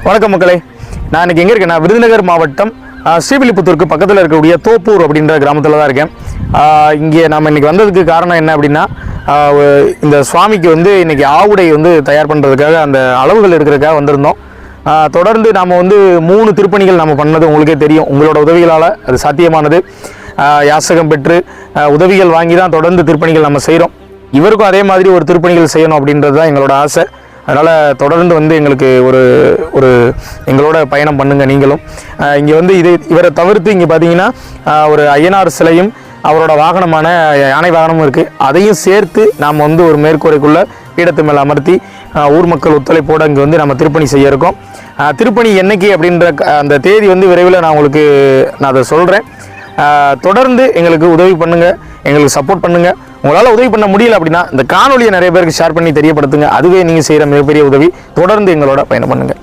வணக்கம் மக்களே, நான் இன்றைக்கி எங்கே இருக்கேன்னா விருதுநகர் மாவட்டம் ஸ்ரீவில்லிபுத்தூருக்கு பக்கத்தில் இருக்கக்கூடிய தோப்பூர் அப்படின்ற கிராமத்தில் தான் இருக்கேன். இங்கே நம்ம இன்றைக்கி வந்ததுக்கு காரணம் என்ன அப்படின்னா, இந்த சுவாமிக்கு வந்து இன்றைக்கி ஆவுடை வந்து தயார் பண்ணுறதுக்காக அந்த அளவுகள் எடுக்கிறதுக்காக வந்திருந்தோம். தொடர்ந்து நாம் வந்து 3 திருப்பணிகள் நம்ம பண்ணது உங்களுக்கே தெரியும். உங்களோட உதவிகளால் அது சாத்தியமானது. யாசகம் பெற்று உதவிகள் வாங்கி தான் தொடர்ந்து திருப்பணிகள் நம்ம செய்கிறோம். இவருக்கும் அதே மாதிரி ஒரு திருப்பணிகள் செய்யணும் அப்படின்றது தான் எங்களோட ஆசை. அதனால் தொடர்ந்து வந்து எங்களுக்கு ஒரு எங்களோட பயணம் பண்ணுங்கள் நீங்களும். இங்கே வந்து இவரை தவிர்த்து இங்கே பார்த்தீங்கன்னா ஒரு ஐயனார் சிலையும் அவரோட வாகனமான யானை வாகனமும் இருக்குது. அதையும் சேர்த்து நாம் வந்து ஒரு மேற்கூரைக்குள்ளே பீடத்து மேலே அமர்த்தி ஊர் மக்கள் ஒத்துழைப்போடு அங்கே வந்து நம்ம திருப்பணி செய்ய இருக்கோம். திருப்பணி என்னைக்கு அப்படின்ற அந்த தேதி வந்து விரைவில் நான் அதை சொல்கிறேன். தொடர்ந்து எங்களுக்கு உதவி பண்ணுங்கள், எங்களுக்கு சப்போர்ட் பண்ணுங்கள். உங்களால் உதவி பண்ண முடியல அப்படின்னா இந்த காணொலியை நிறைய பேருக்கு ஷேர் பண்ணி தெரியப்படுத்துங்க. அதுவே நீங்கள் செய்கிற மிகப்பெரிய உதவி. தொடர்ந்து எங்களோட பயணம் பண்ணுங்கள்.